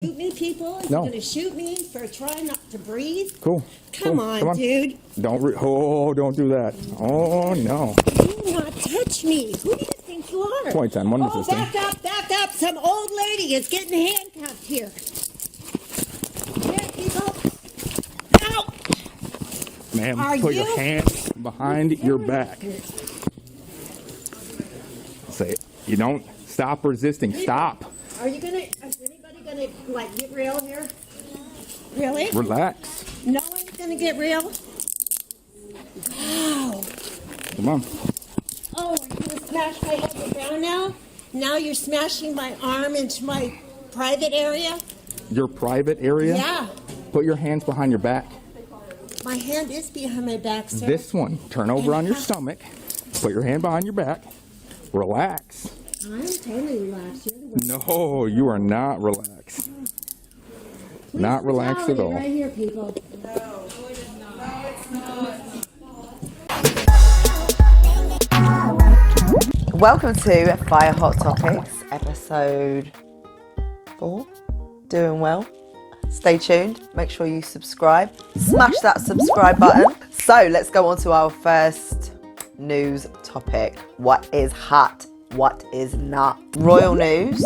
Shoot me, people? No. You're gonna shoot me for trying not to breathe? Cool. Come on, dude. Don't do that. Oh no. Do not touch me. Who do you think you are? 2010, one Oh, back up. Some old lady is getting handcuffed here. Here, people. Ow! Ma'am, put your hands behind your back. Say it. You don't stop resisting. Stop. Is anybody gonna, like, get real here? Really? Relax. No one's gonna get real? Wow. Come on. Oh, are you gonna smash my head to the ground now? Now you're smashing my arm into my private area? Your private area? Yeah. Put your hands behind your back. My hand is behind my back, sir. This one. Turn over on your stomach. Put your hand behind your back. Relax. I'm totally relaxed. You're the one. No, you are not relaxed. Not relaxed at all. Right here, people. No, it's not. Welcome to Fire Hot Topics, episode 4. Doing well. Stay tuned. Make sure you subscribe. Smash that subscribe button. So let's go on to our first news topic. What is hot? What is not? Royal news.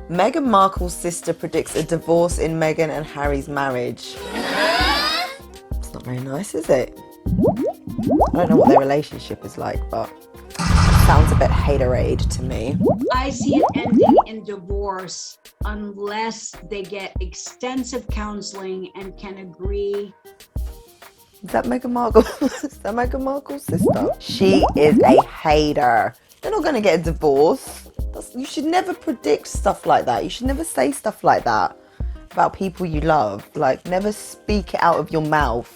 Meghan Markle's sister predicts a divorce in Meghan and Harry's marriage. It's not very nice, is it? I don't know what their relationship is like, but it sounds a bit haterade to me. I see it ending in divorce unless they get extensive counseling and can agree. Is that Meghan Markle? Is that Meghan Markle's sister? She is a hater. They're not going to get a divorce. You should never predict stuff like that. You should never say stuff like that about people you love. Like, never speak it out of your mouth.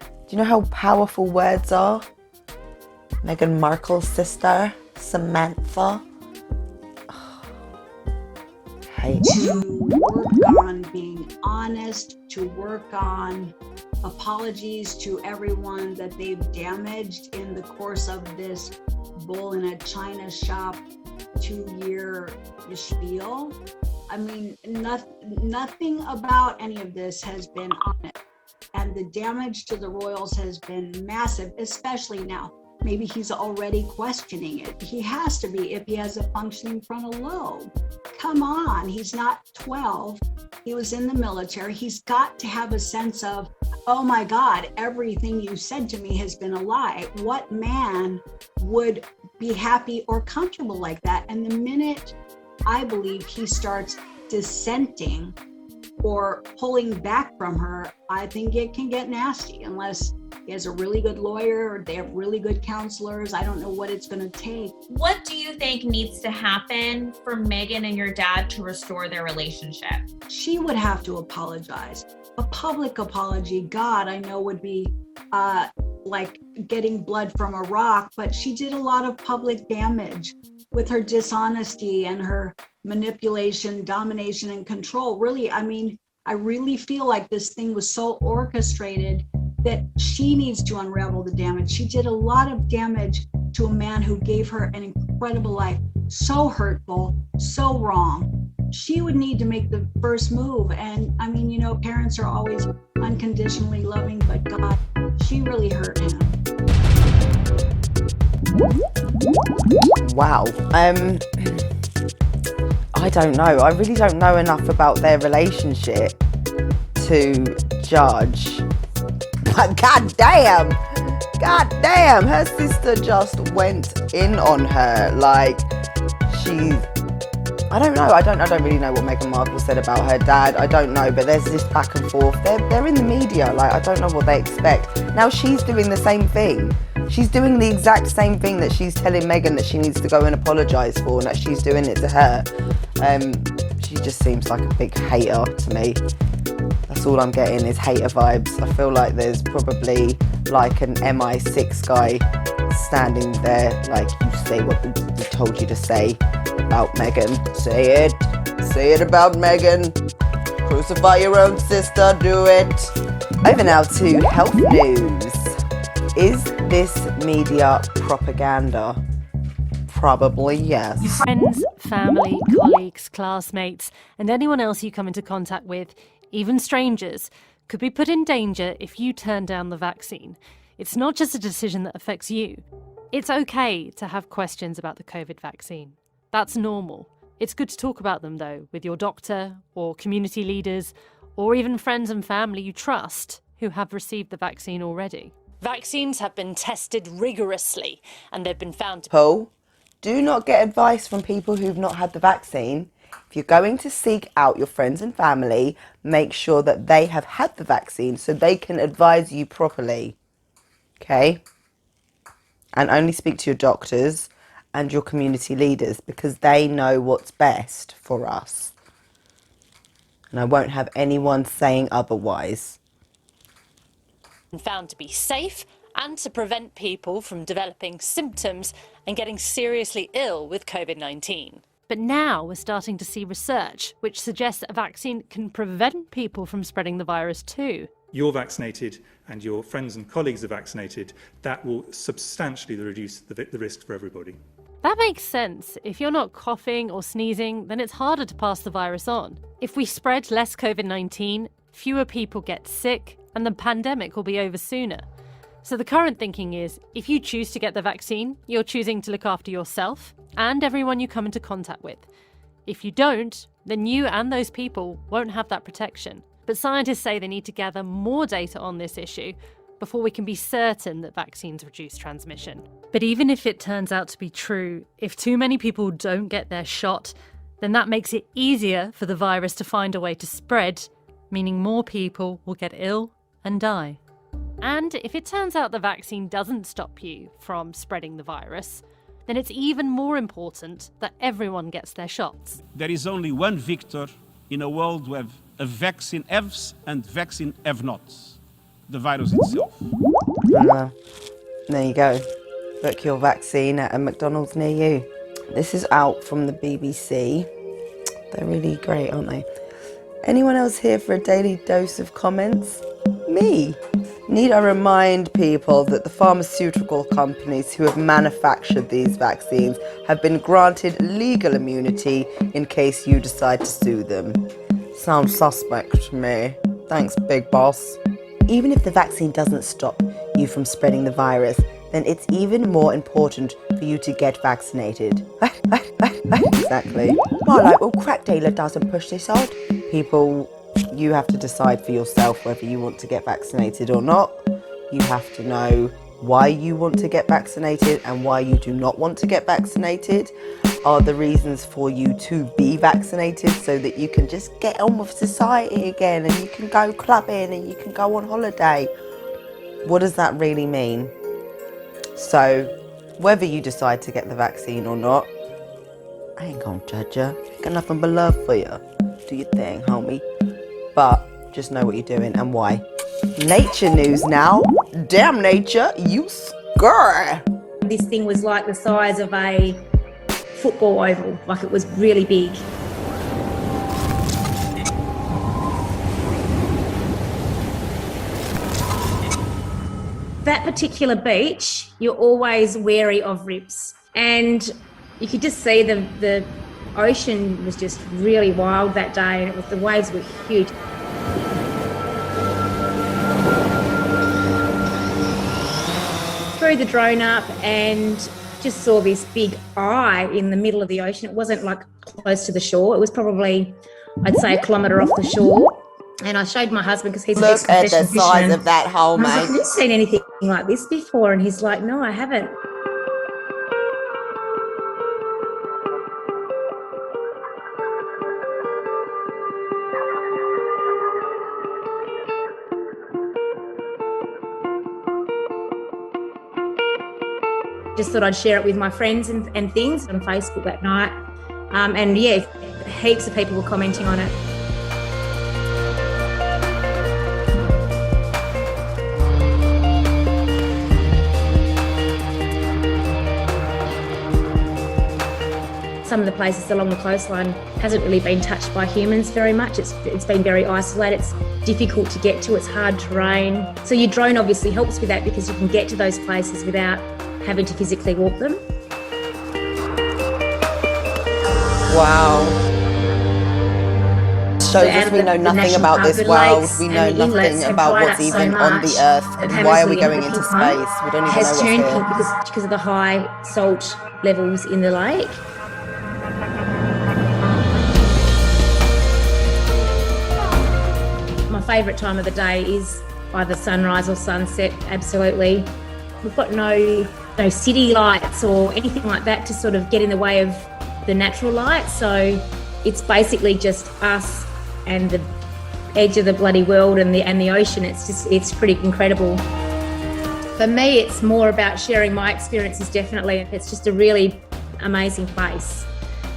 Do you know how powerful words are? Meghan Markle's sister, Samantha. Hate. To work on being honest, to work on apologies to everyone that they've damaged in the course of this bull in a china shop 2-year spiel. I mean, nothing about any of this has been honest. And the damage to the royals has been massive, especially now. Maybe he's already questioning it. He has to be if he has a functioning frontal lobe. Come on, he's not 12. He was in the military. He's got to have a sense of, oh my God, everything you said to me has been a lie. What man would be happy or comfortable like that? And the minute I believe he starts dissenting or pulling back from her, I think it can get nasty unless he has a really good lawyer or they have really good counselors. I don't know what it's going to take. What do you think needs to happen for Meghan and your dad to restore their relationship? She would have to apologize. A public apology, God, I know would be like getting blood from a rock, but she did a lot of public damage with her dishonesty and her manipulation, domination, and control. Really, I mean, I really feel like this thing was so orchestrated that she needs to unravel the damage. She did a lot of damage to a man who gave her an incredible life. So hurtful, so wrong. She would need to make the first move. And I mean, you know, parents are always unconditionally loving, but God, she really hurt him. Wow. I don't know. I really don't know enough about their relationship to judge. But God damn, her sister just went in on her. Like, I don't know. I don't really know what Meghan Markle said about her dad. I don't know, but there's this back and forth. They're in the media. Like, I don't know what they expect. Now she's doing the same thing. She's doing the exact same thing that she's telling Meghan that she needs to go and apologise for, and that she's doing it to her. She just seems like a big hater to me. That's all I'm getting is hater vibes. I feel like there's probably like an MI6 guy standing there, like, you say what we told you to say about Meghan. Say it about Meghan. Crucify your own sister, do it. Over now to health news. Is this media propaganda? Probably yes. Friends, family, colleagues, classmates, and anyone else you come into contact with, even strangers, could be put in danger if you turn down the vaccine. It's not just a decision that affects you. It's okay to have questions about the COVID vaccine. That's normal. It's good to talk about them, though, with your doctor or community leaders or even friends and family you trust who have received the vaccine already. Vaccines have been tested rigorously and they've been found to... Paul, do not get advice from people who've not had the vaccine. If you're going to seek out your friends and family, make sure that they have had the vaccine so they can advise you properly. Okay? And only speak to your doctors and your community leaders because they know what's best for us. And I won't have anyone saying otherwise. Found to be safe and to prevent people from developing symptoms and getting seriously ill with COVID-19. But now we're starting to see research which suggests that a vaccine can prevent people from spreading the virus too. You're vaccinated and your friends and colleagues are vaccinated, that will substantially reduce the risk for everybody. That makes sense. If you're not coughing or sneezing, then it's harder to pass the virus on. If we spread less COVID-19, fewer people get sick, and the pandemic will be over sooner. So the current thinking is, if you choose to get the vaccine, you're choosing to look after yourself and everyone you come into contact with. If you don't, then you and those people won't have that protection. But scientists say they need to gather more data on this issue before we can be certain that vaccines reduce transmission. But even if it turns out to be true, if too many people don't get their shot, then that makes it easier for the virus to find a way to spread, meaning more people will get ill and die. And if it turns out the vaccine doesn't stop you from spreading the virus, then it's even more important that everyone gets their shots. There is only one victor in a world with a vaccine haves and vaccine have-nots. The virus itself. There you go. Book your vaccine at a McDonald's near you. This is out from the BBC. They're really great, aren't they? Anyone else here for a daily dose of comments? Me. Need I remind people that the pharmaceutical companies who have manufactured these vaccines have been granted legal immunity in case you decide to sue them. Sounds suspect to me. Thanks, big boss. Even if the vaccine doesn't stop you from spreading the virus, then it's even more important for you to get vaccinated. Exactly. Well, crack dealer doesn't push this hard. People, you have to decide for yourself whether you want to get vaccinated or not. You have to know why you want to get vaccinated and why you do not want to get vaccinated. Are the reasons for you to be vaccinated so that you can just get on with society again and you can go clubbing and you can go on holiday. What does that really mean? So, whether you decide to get the vaccine or not, I ain't gonna judge you. Got nothing but love for you. Do your thing, homie. But just know what you're doing and why. Nature news now. Damn nature, you scur. This thing was like the size of a football oval, like it was really big. That particular beach, you're always wary of rips, and you could just see the ocean was just really wild that day, and the waves were huge. Threw the drone up and just saw this big eye in the middle of the ocean. It wasn't like close to the shore. It was probably, I'd say, a kilometre off the shore. And I showed my husband because he's a Look at the size of that hole, mate. I've never seen anything like this before. And he's like, no, I haven't. Just thought I'd share it with my friends and things on Facebook that night. And yeah, heaps of people were commenting on it. Some of the places along the coastline hasn't really been touched by humans very much. It's been very isolated. It's difficult to get to. It's hard terrain. So your drone obviously helps with that because you can get to those places without having to physically walk them. Wow. Shows us we know nothing about this world. We know nothing about what's even on the earth. And why are we going into space? We don't even know what's has turned here. pink because of the high salt levels in the lake. My favourite time of the day is either sunrise or sunset, absolutely. We've got no city lights or anything like that to sort of get in the way of the natural light. So it's basically just us and the edge of the bloody world and the ocean. It's pretty incredible. For me, it's more about sharing my experiences, definitely. It's just a really amazing place.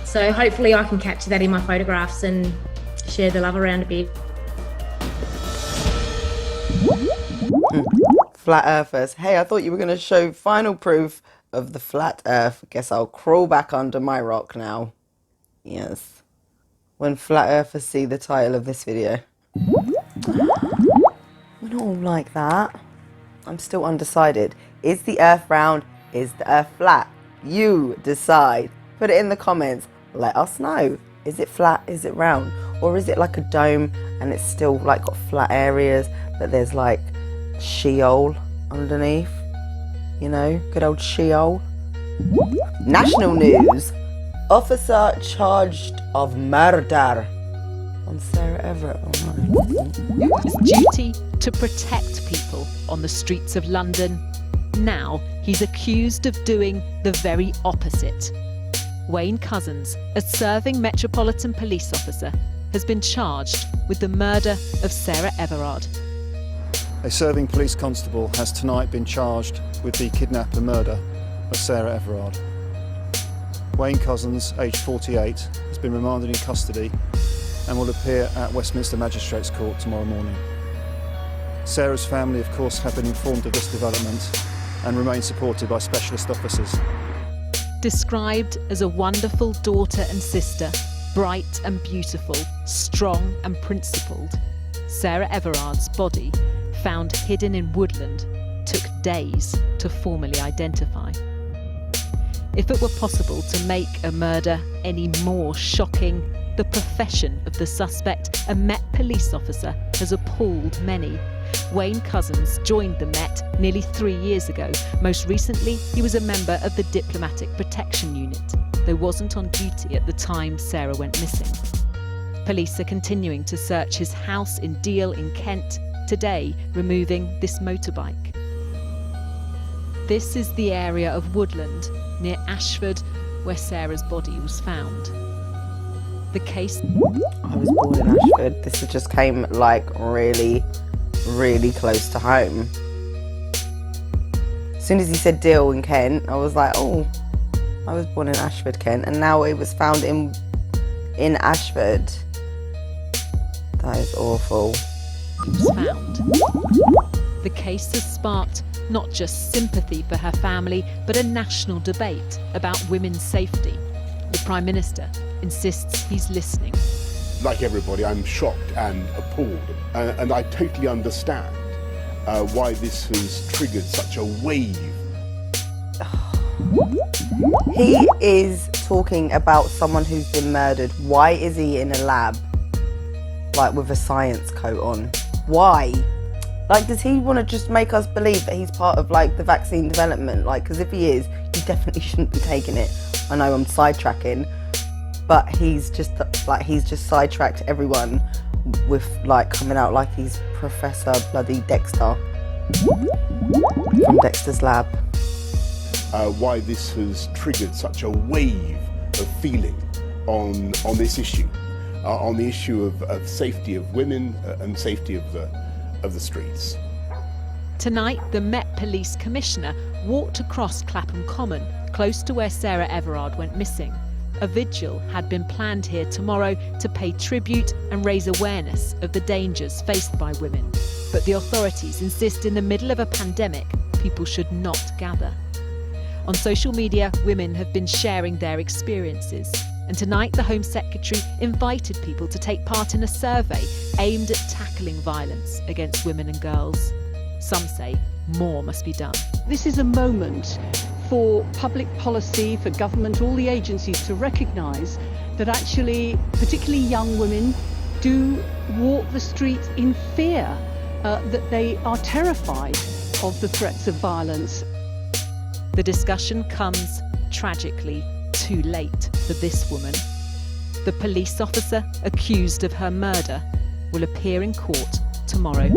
So hopefully I can capture that in my photographs and share the love around a bit. Flat earthers. Hey, I thought you were going to show final proof of the flat earth. Guess I'll crawl back under my rock now. Yes. When flat earthers see the title of this video. We're not all like that. I'm still undecided. Is the earth round? Is the earth flat? You decide. Put it in the comments. Let us know. Is it flat? Is it round? Or is it like a dome and it's still like got flat areas, but there's like Sheol underneath? You know, good old Sheol. National news. Officer charged of murder on Sarah Everard. His duty to protect people on the streets of London. Now he's accused of doing the very opposite. Wayne Couzens, a serving Metropolitan Police officer, has been charged with the murder of Sarah Everard. A serving police constable has tonight been charged with the kidnap and murder of Sarah Everard. Wayne Couzens, aged 48, has been remanded in custody and will appear at Westminster Magistrates Court tomorrow morning. Sarah's family, of course, have been informed of this development and remain supported by specialist officers. Described as a wonderful daughter and sister, bright and beautiful, strong and principled, Sarah Everard's body, found hidden in woodland, took days to formally identify. If it were possible to make a murder any more shocking, the profession of the suspect, a Met police officer, has appalled many. Wayne Couzens joined the Met nearly 3 years ago. Most recently, he was a member of the Diplomatic Protection Unit, though wasn't on duty at the time Sarah went missing. Police are continuing to search his house in Deal in Kent, today removing this motorbike. This is the area of woodland near Ashford where Sarah's body was found. The case... I was born in Ashford. This just came like really close to home. As soon as he said Deal in Kent, I was like, oh, I was born in Ashford, Kent, and now it was found in Ashford. That is awful. Was found. The case has sparked not just sympathy for her family, but a national debate about women's safety. The Prime Minister insists he's listening. Like everybody, I'm shocked and appalled, and I totally understand why this has triggered such a wave. He is talking about someone who's been murdered. Why is he in a lab, like with a science coat on? Why? Like, does he want to just make us believe that he's part of like the vaccine development? Like, because if he is, he definitely shouldn't be taking it. I know I'm sidetracking, but he's just sidetracked everyone with like coming out like he's Professor bloody Dexter from Dexter's Lab. Why this has triggered such a wave of feeling on this issue, on the issue of safety of women and safety of the streets. Tonight, the Met Police Commissioner walked across Clapham Common, close to where Sarah Everard went missing. A vigil had been planned here tomorrow to pay tribute and raise awareness of the dangers faced by women. But the authorities insist in the middle of a pandemic, people should not gather. On social media, women have been sharing their experiences. And tonight, the Home Secretary invited people to take part in a survey aimed at tackling violence against women and girls. Some say more must be done. This is a moment for public policy, for government, all the agencies to recognise that actually, particularly young women, do walk the streets in fear, that they are terrified of the threats of violence. The discussion comes, tragically, too late for this woman. The police officer accused of her murder will appear in court tomorrow.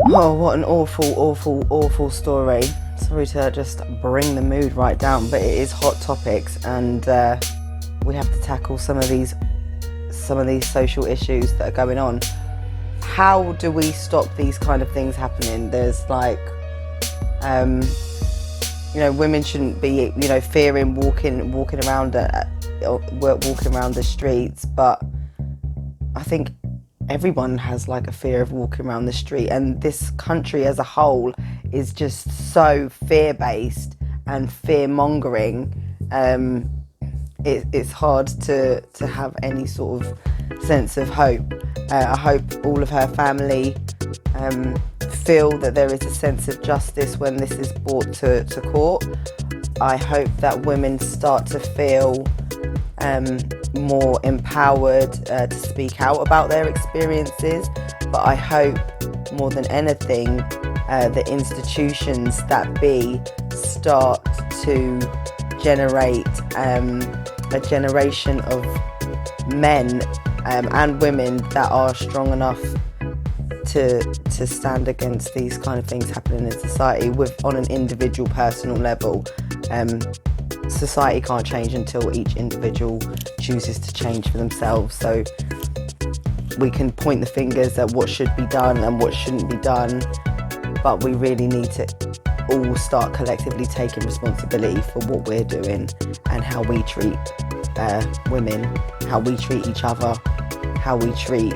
Oh, what an awful, awful, awful story. Sorry to just bring the mood right down, but it is hot topics, and we have to tackle some of these social issues that are going on. How do we stop these kind of things happening? There's like, women shouldn't be, fearing walking around the streets, but I think everyone has like a fear of walking around the street, and this country as a whole is just so fear-based and fear-mongering. It's hard to have any sort of sense of hope. I hope all of her family feel that there is a sense of justice when this is brought to court. I hope that women start to feel more empowered to speak out about their experiences, but I hope more than anything the institutions that be start to generate a generation of men and women that are strong enough to stand against these kind of things happening in society on an individual personal level. Society can't change until each individual chooses to change for themselves, so we can point the fingers at what should be done and what shouldn't be done, but we really need to all start collectively taking responsibility for what we're doing and how we treat women, how we treat each other, how we treat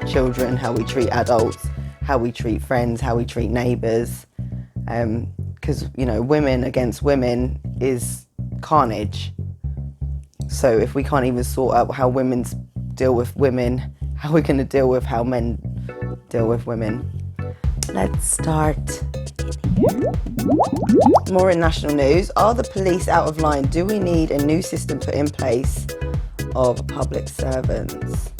children, how we treat adults, how we treat friends, how we treat neighbours. Because, women against women is carnage. So if we can't even sort out how women deal with women, how are we going to deal with how men deal with women? Let's start. More in national news. Are the police out of line? Do we need a new system put in place of public servants?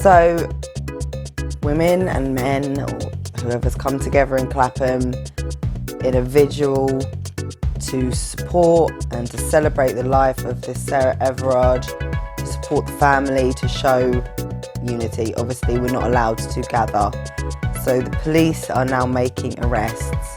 So, women and men, or whoever's come together in Clapham in a vigil to support and to celebrate the life of this Sarah Everard, to support the family, to show unity. Obviously, we're not allowed to gather. So the police are now making arrests.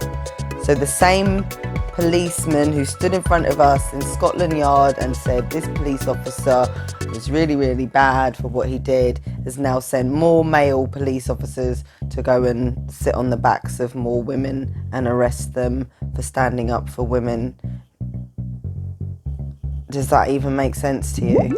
So the same policeman who stood in front of us in Scotland Yard and said this police officer was really, really bad for what he did, has now sent more male police officers to go and sit on the backs of more women and arrest them for standing up for women. Does that even make sense to you?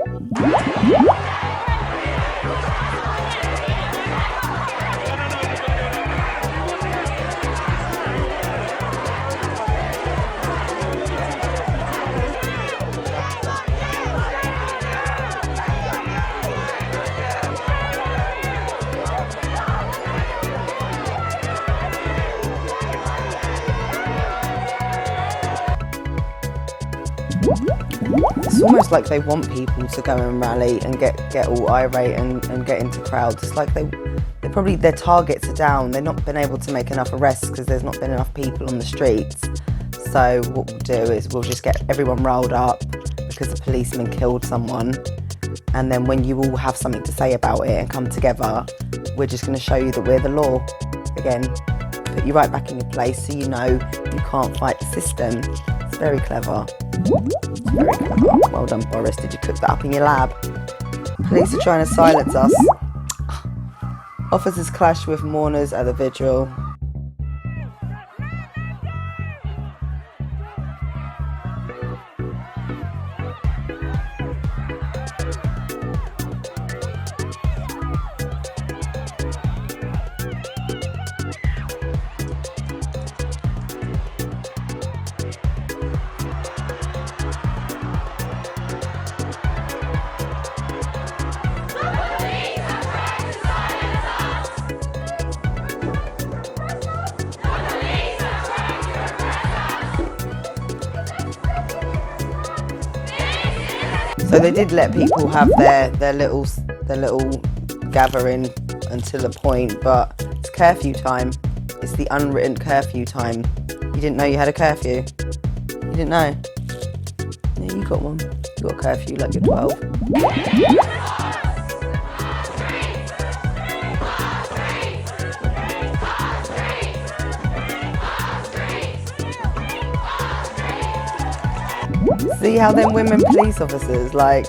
It's almost like they want people to go and rally and get all irate and get into crowds. It's like they're probably, their targets are down. They've not been able to make enough arrests because there's not been enough people on the streets. So what we'll do is we'll just get everyone riled up because the policeman killed someone, and then when you all have something to say about it and come together, we're just going to show you that we're the law. Again, put you right back in your place so you know you can't fight the system. It's very clever. Very clever. Well done, Boris. Did you cook that up in your lab? Police are trying to silence us. Officers clash with mourners at the vigil. So they did let people have their little gathering until a point, but it's curfew time. It's the unwritten curfew time. You didn't know you had a curfew? You didn't know? Yeah, you got one. You got a curfew like you're 12. See how them women police officers, like,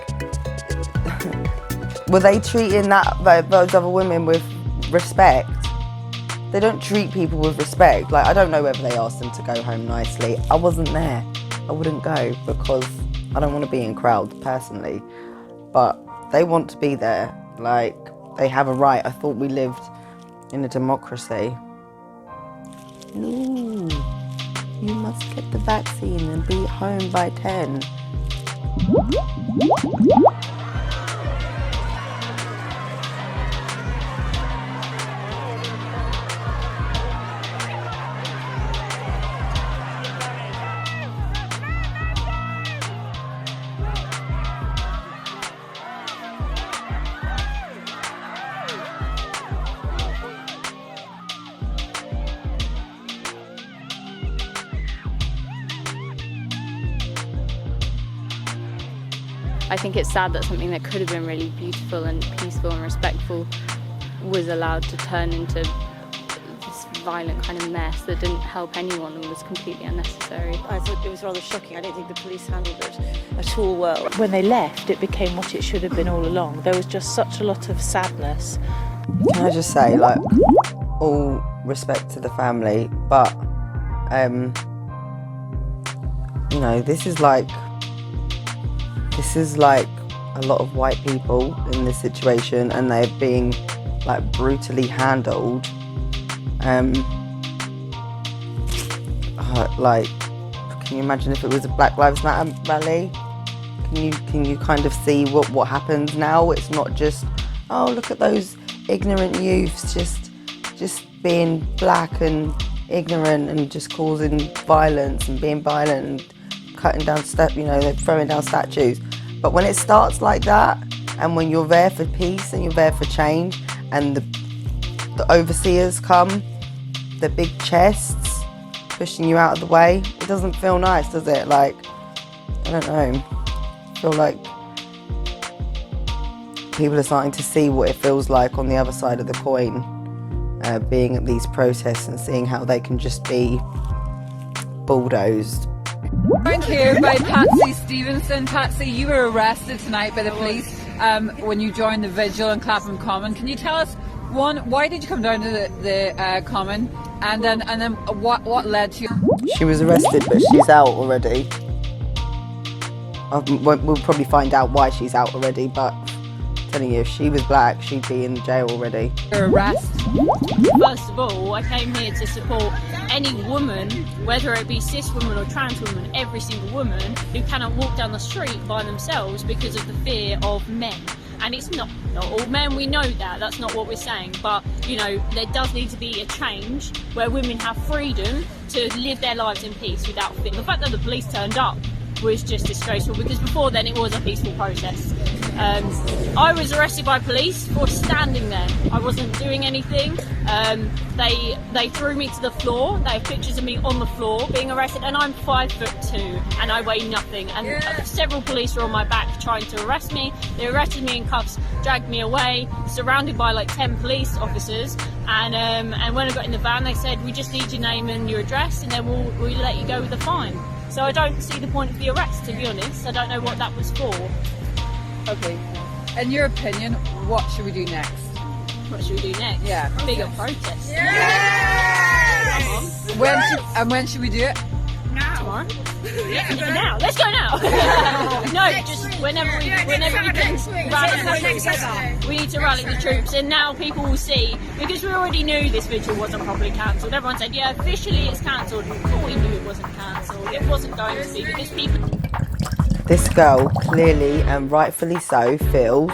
were they treating those other women with respect? They don't treat people with respect. Like, I don't know whether they asked them to go home nicely. I wasn't there. I wouldn't go because I don't want to be in crowds personally. But they want to be there. Like, they have a right. I thought we lived in a democracy. No. You must get the vaccine and be home by 10. I think it's sad that something that could have been really beautiful and peaceful and respectful was allowed to turn into this violent kind of mess that didn't help anyone and was completely unnecessary. I thought it was rather shocking. I don't think the police handled it at all well. When they left, it became what it should have been all along. There was just such a lot of sadness. Can I just say, like, all respect to the family, but, you know, this is like a lot of white people in this situation, and they're being like brutally handled. Like, can you imagine if it was a Black Lives Matter rally? Can you kind of see what happens now? It's not just, oh, look at those ignorant youths just being black and ignorant and just causing violence and being violent and cutting down they're throwing down statues. But when it starts like that, and when you're there for peace and you're there for change, and the overseers come, the big chests pushing you out of the way, it doesn't feel nice, does it? Like, I don't know. I feel like people are starting to see what it feels like on the other side of the coin, being at these protests and seeing how they can just be bulldozed. Joined here by Patsy Stevenson. Patsy, you were arrested tonight by the police when you joined the vigil in Clapham Common. Can you tell us, one, why did you come down to the Common, and then what led to you? She was arrested, but she's out already. We'll probably find out why she's out already, but I'm telling you, if she was black, she'd be in jail already. Your arrest? First of all, I came here to support any woman, whether it be cis woman or trans woman, every single woman who cannot walk down the street by themselves because of the fear of men. And it's not all men, we know that's not what we're saying, but you know, there does need to be a change where women have freedom to live their lives in peace without fear. The fact that the police turned up was just disgraceful, because before then it was a peaceful protest. I was arrested by police for standing there. I wasn't doing anything. They threw me to the floor. They have pictures of me on the floor being arrested, and I'm 5'2" and I weigh nothing. And several police were on my back trying to arrest me. They arrested me in cuffs, dragged me away, surrounded by like 10 police officers. And when I got in the van, they said, "We just need your name and your address, and then we'll let you go with a fine." So I don't see the point of the arrest, to be honest. I don't know what that was for. Okay. In your opinion, what should we do next? What should we do next? Yeah. Bigger protest. Yeah! When should we do it? Now. Tomorrow? Now. Let's go now. No, just whenever we can rally the troops. We need to rally the troops, and now people will see, because we already knew this vigil wasn't properly cancelled. Everyone said, yeah, officially it's cancelled. We knew it wasn't cancelled. It wasn't going to be, because people... This girl clearly and rightfully so feels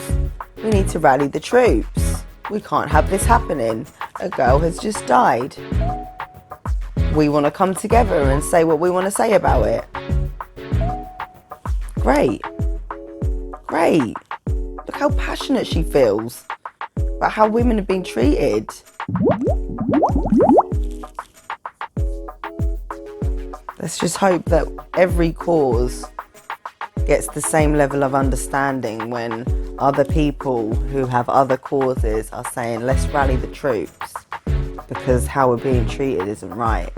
we need to rally the troops. We can't have this happening. A girl has just died. We want to come together and say what we want to say about it. Great. Great. Look how passionate she feels about how women have been treated. Let's just hope that every cause gets the same level of understanding when other people who have other causes are saying, let's rally the troops because how we're being treated isn't right.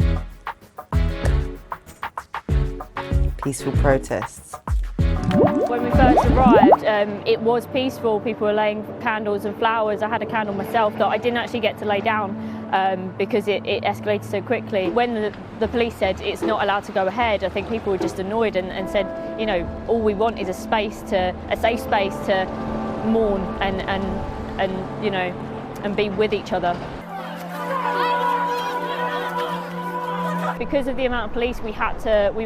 Peaceful protests. When we first arrived, it was peaceful. People were laying candles and flowers. I had a candle myself that I didn't actually get to lay down because it escalated so quickly. When the police said it's not allowed to go ahead, I think people were just annoyed and said, you know, all we want is a safe space to mourn and you know, and be with each other. Because of the amount of police we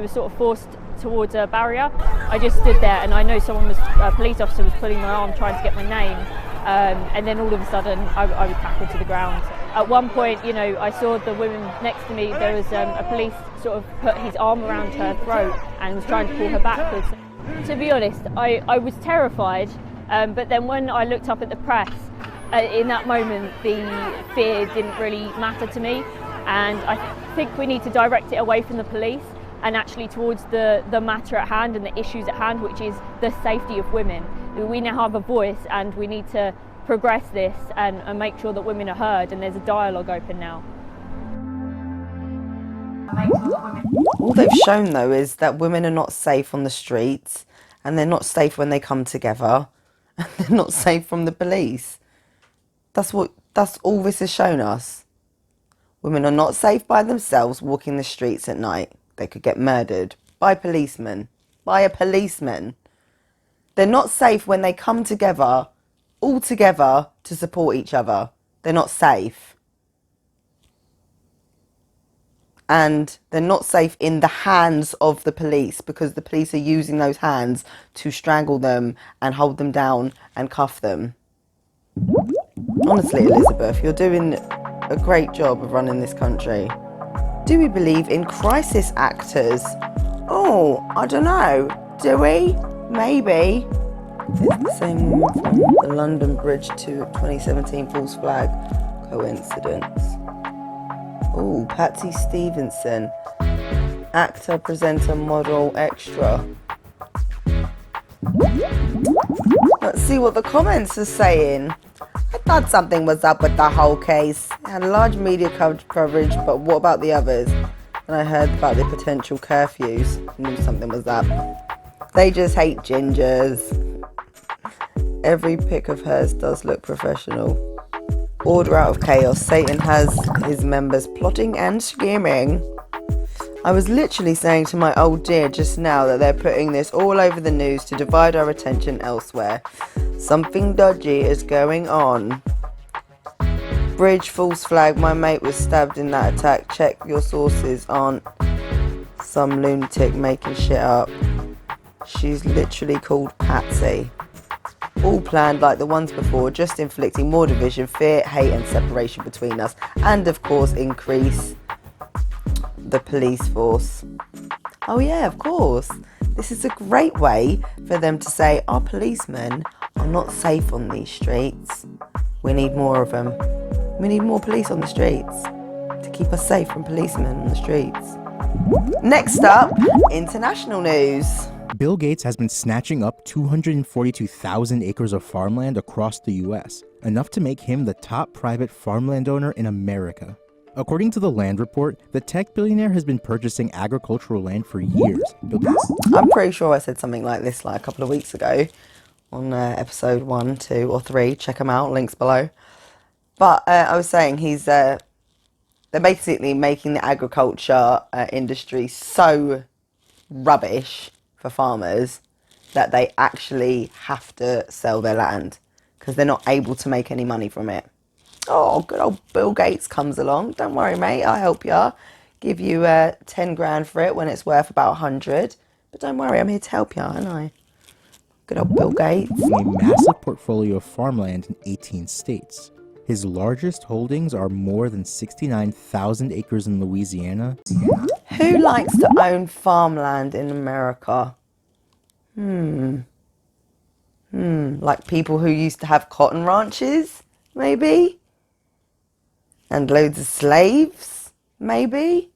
were sort of forced towards a barrier. I just stood there and I know a police officer was pulling my arm trying to get my name, and then all of a sudden I was tackled to the ground. At one point, you know, I saw the woman next to me, there was a police sort of put his arm around her throat and was trying to pull her backwards. To be honest, I was terrified, but then when I looked up at the press, in that moment the fear didn't really matter to me, and I think we need to direct it away from the police and actually towards the matter at hand and the issues at hand, which is the safety of women. We now have a voice and we need to progress this and make sure that women are heard, and there's a dialogue open now. All they've shown though is that women are not safe on the streets, and they're not safe when they come together, and they're not safe from the police. That's all this has shown us. Women are not safe by themselves walking the streets at night. They could get murdered by a policeman. They're not safe when they come together, all together, to support each other. They're not safe. And they're not safe in the hands of the police, because the police are using those hands to strangle them and hold them down and cuff them. Honestly, Elizabeth, you're doing a great job of running this country. Do we believe in crisis actors? Oh, I don't know. Do we? Maybe. It's the same one from the London Bridge to 2017 false flag coincidence. Oh, Patsy Stevenson. Actor, presenter, model, extra. Let's see what the comments are saying. I thought something was up with the whole case. It had large media coverage, but what about the others? And I heard about the potential curfews. Knew something was up. They just hate gingers. Every pic of hers does look professional. Order out of chaos. Satan has his members plotting and scheming. I was literally saying to my old dear just now that they're putting this all over the news to divide our attention elsewhere. Something dodgy is going on. Bridge, false flag. My mate was stabbed in that attack. Check your sources. Aren't some lunatic making shit up. She's literally called Patsy. All planned like the ones before, just inflicting more division, fear, hate and separation between us. And of course increase the police force. Oh yeah, of course. This is a great way for them to say our policemen are not safe on these streets. We need more of them. We need more police on the streets to keep us safe from policemen on the streets. Next up, international news. Bill Gates has been snatching up 242,000 acres of farmland across the US, enough to make him the top private farmland owner in America. According to the Land Report, the tech billionaire has been purchasing agricultural land for years. I'm pretty sure I said something like this like a couple of weeks ago on episode 1, 2 or 3. Check them out, links below. But I was saying they're basically making the agriculture industry so rubbish for farmers that they actually have to sell their land because they're not able to make any money from it. Oh, good old Bill Gates comes along. Don't worry, mate, I'll help you. Give you 10 grand for it when it's worth about 100. But don't worry, I'm here to help you, aren't I? Good old Bill Gates. A massive portfolio of farmland in 18 states. His largest holdings are more than 69,000 acres in Louisiana. Who likes to own farmland in America? Like people who used to have cotton ranches, maybe? And loads of slaves, maybe?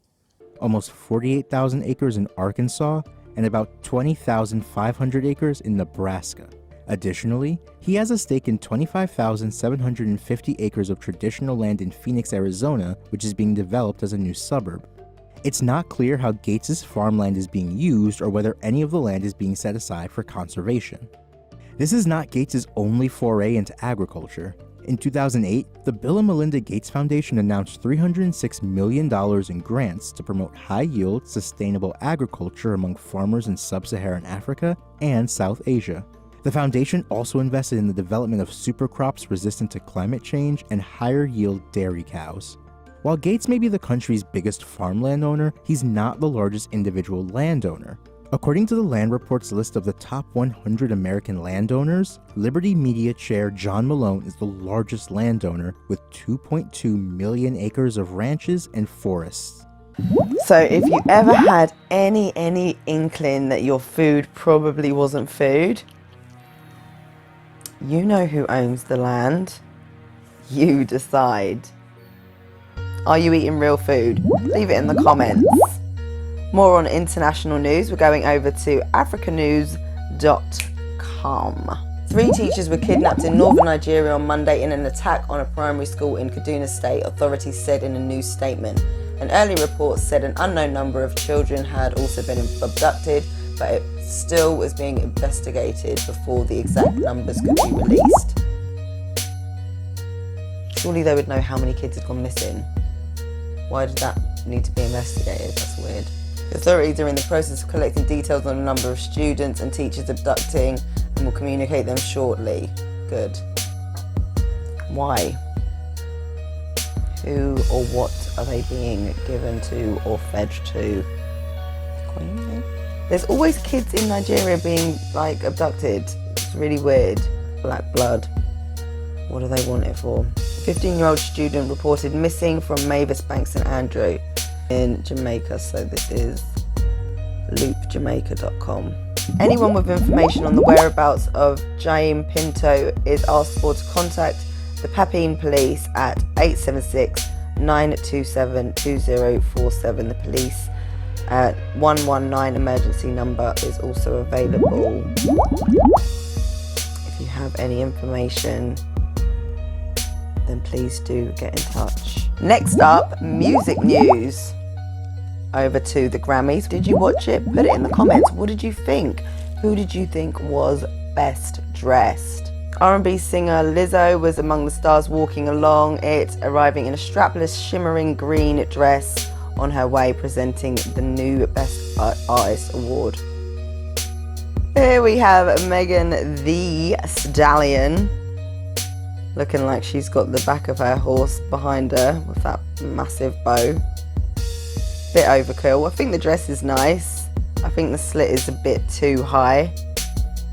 Almost 48,000 acres in Arkansas and about 20,500 acres in Nebraska. Additionally, he has a stake in 25,750 acres of traditional land in Phoenix, Arizona, which is being developed as a new suburb. It's not clear how Gates' farmland is being used or whether any of the land is being set aside for conservation. This is not Gates' only foray into agriculture. In 2008, the Bill and Melinda Gates Foundation announced $306 million in grants to promote high-yield, sustainable agriculture among farmers in sub-Saharan Africa and South Asia. The foundation also invested in the development of supercrops resistant to climate change and higher-yield dairy cows. While Gates may be the country's biggest farmland owner, he's not the largest individual landowner. According to the Land Report's list of the top 100 American landowners, Liberty Media chair John Malone is the largest landowner with 2.2 million acres of ranches and forests. So if you ever had any inkling that your food probably wasn't food, you know who owns the land. You decide. Are you eating real food? Leave it in the comments. More on international news, we're going over to africanews.com. 3 teachers were kidnapped in northern Nigeria on Monday in an attack on a primary school in Kaduna State, authorities said in a news statement. An early report said an unknown number of children had also been abducted, but it still was being investigated before the exact numbers could be released. Surely they would know how many kids had gone missing. Why did that need to be investigated? That's weird. The authorities are in the process of collecting details on the number of students and teachers abducting and will communicate them shortly. Good. Why? Who or what are they being given to or fed to? There's always kids in Nigeria being like abducted. It's really weird. Black blood. What do they want it for? A 15-year-old student reported missing from Mavis Bank St Andrew in Jamaica, so this is loopjamaica.com. Anyone with information on the whereabouts of Jaime Pinto is asked for to contact the Papine Police at 876-927-2047. The police 119 emergency number is also available. If you have any information, then please do get in touch. Next up, music news. Over to the Grammys. Did you watch it? Put it in the comments. What did you think? Who did you think was best dressed? R&B singer Lizzo was among the stars walking along it, arriving in a strapless shimmering green dress on her way presenting the new Best Artist Award. Here we have Megan Thee Stallion, looking like she's got the back of her horse behind her with that massive bow. Bit overkill. I think the dress is nice. I think the slit is a bit too high.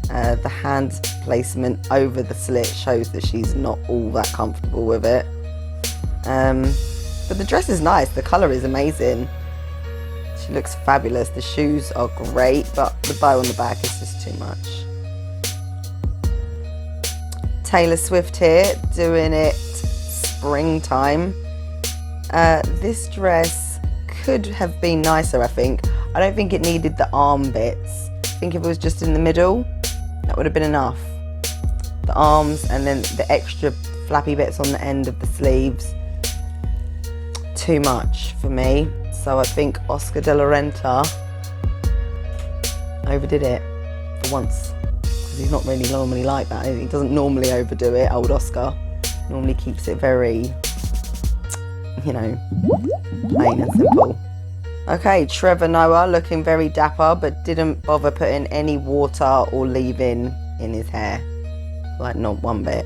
The hand placement over the slit shows that she's not all that comfortable with it. But the dress is nice. The colour is amazing. She looks fabulous. The shoes are great, but the bow on the back is just too much. Taylor Swift here, doing it springtime. This dress could have been nicer, I think. I don't think it needed the arm bits. I think if it was just in the middle, that would have been enough. The arms and then the extra flappy bits on the end of the sleeves. Too much for me. So I think Oscar de la Renta overdid it for once. Because he's not really normally like that. He doesn't normally overdo it, old Oscar. Normally keeps it very, you know, plain and simple. Okay, Trevor Noah looking very dapper, but didn't bother putting any water or leave-in in his hair. Like, not one bit.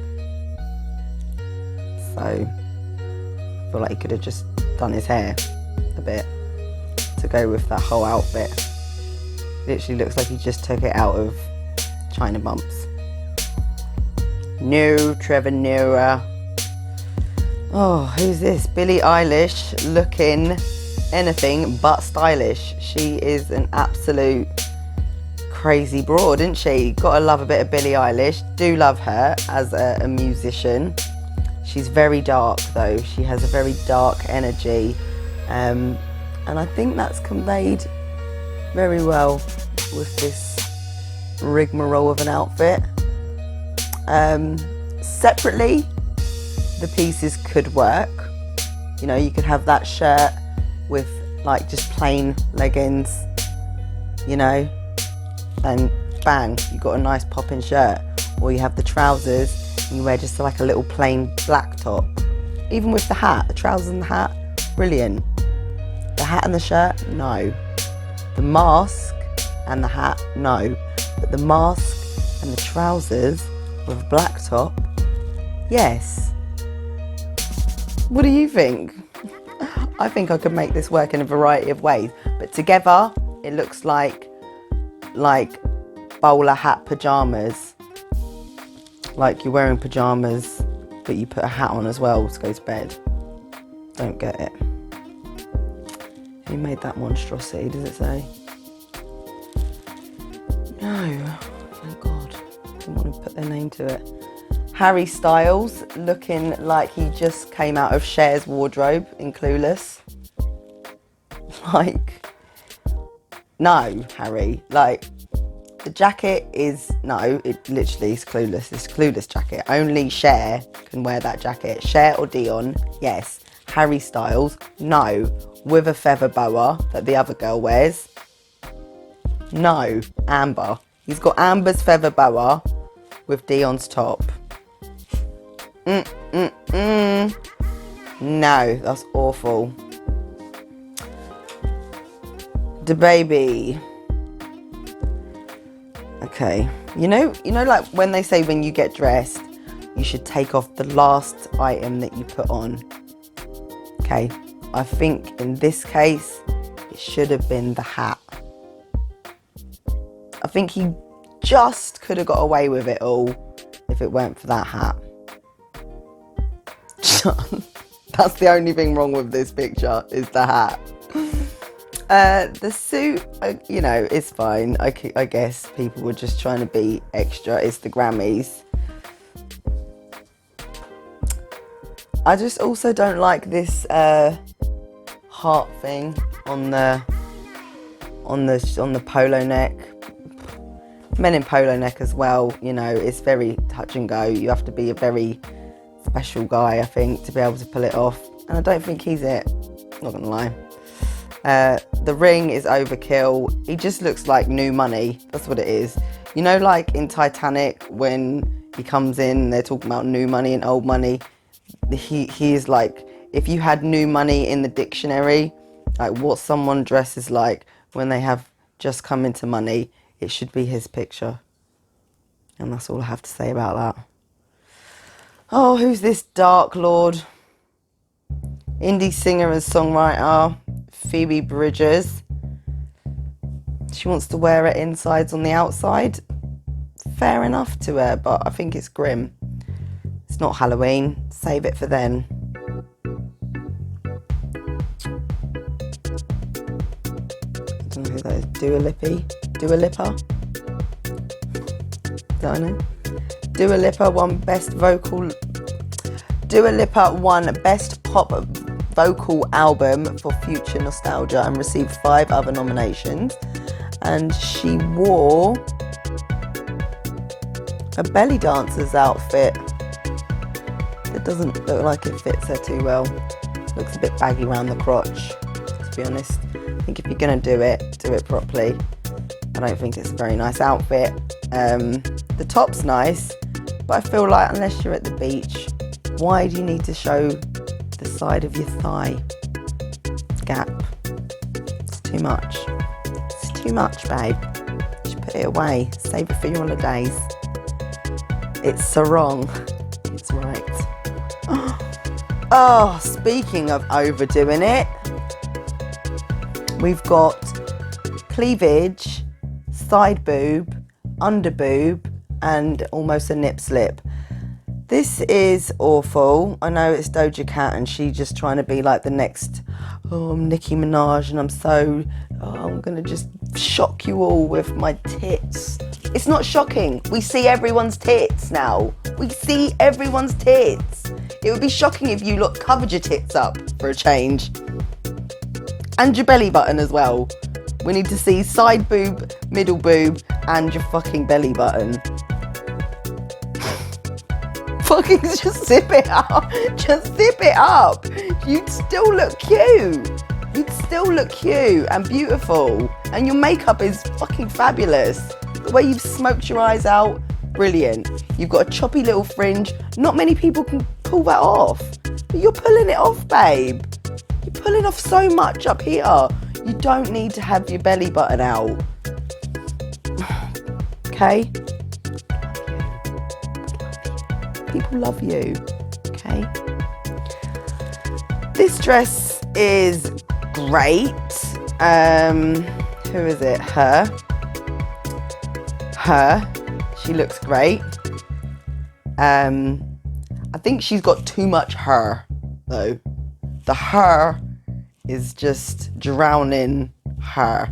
So, I feel like he could have just done his hair a bit to go with that whole outfit. Literally looks like he just took it out of China Bumps. No, Trevor Noah. Oh, who's this? Billie Eilish looking anything but stylish. She is an absolute crazy broad, isn't she? Gotta love a bit of Billie Eilish. Do love her as a musician. She's very dark though. She has a very dark energy. And I think that's conveyed very well with this rigmarole of an outfit. Separately, the pieces could work. You know, you could have that shirt with like just plain leggings, you know, and bang, you got a nice popping shirt. Or you have the trousers and you wear just like a little plain black top. Even with the hat, the trousers and the hat, brilliant. The hat and the shirt, no. The mask and the hat, no. But the mask and the trousers with a black top, yes. What do you think? I think I could make this work in a variety of ways, but together it looks like bowler hat pajamas. Like you're wearing pajamas, but you put a hat on as well to go to bed. Don't get it. Who made that monstrosity, does it say? No, thank God. Didn't want to put their name to it. Harry Styles looking like he just came out of Cher's wardrobe in Clueless. Like, no, Harry. Like, the jacket is, no, it literally is Clueless. It's a Clueless jacket. Only Cher can wear that jacket. Cher or Dion, yes. Harry Styles, no. With a feather boa that the other girl wears. No, Amber. He's got Amber's feather boa with Dion's top. No, that's awful. The baby. Okay, you know, like when they say when you get dressed, you should take off the last item that you put on. Okay, I think in this case, it should have been the hat. I think he just could have got away with it all if it weren't for that hat. That's the only thing wrong with this picture, is the hat. The suit, you know, is fine. I guess people were just trying to be extra. It's the Grammys. I just also don't like this heart thing on the polo neck. Men in polo neck as well, you know, it's very touch and go. You have to be a very special guy, I think, to be able to pull it off. And I don't think he's it, not gonna lie. The ring is overkill. He just looks like new money. That's what it is. You know, like in Titanic, when he comes in, they're talking about new money and old money. He is like, if you had new money in the dictionary, like what someone dresses like when they have just come into money, it should be his picture. And that's all I have to say about that. Oh, who's this Dark Lord? Indie singer and songwriter, Phoebe Bridgers. She wants to wear it insides on the outside. Fair enough to her, but I think it's grim. It's not Halloween. Save it for then. I don't know who that is. Dua Lipa? Don't I know? Dua Lipa won Best Pop Vocal Album for Future Nostalgia and received 5 other nominations. And she wore a belly dancer's outfit. It doesn't look like it fits her too well. Looks a bit baggy around the crotch, to be honest. I think if you're gonna do it properly. I don't think it's a very nice outfit. The top's nice, but I feel like unless you're at the beach, why do you need to show the side of your thigh gap? It's too much. It's too much, babe. You should put it away. Save it for your holidays. It's sarong. It's right. Oh, speaking of overdoing it, we've got cleavage, side boob, under boob, and almost a nip slip. This is awful. I know it's Doja Cat and she's just trying to be like the next oh, I'm Nicki Minaj and I'm gonna just shock you all with my tits. It's not shocking. We see everyone's tits now. We see everyone's tits. It would be shocking if you covered your tits up for a change. And your belly button as well. We need to see side boob, middle boob, and your fucking belly button. Fucking just zip it up. Just zip it up. You'd still look cute. You'd still look cute and beautiful. And your makeup is fucking fabulous. The way you've smoked your eyes out, brilliant. You've got a choppy little fringe. Not many people can pull that off. But you're pulling it off, babe. You're pulling off so much up here. You don't need to have your belly button out. Okay? People love you. Okay? This dress is great. Who is it? Her. She looks great. I think she's got too much her, though. The her is just drowning her.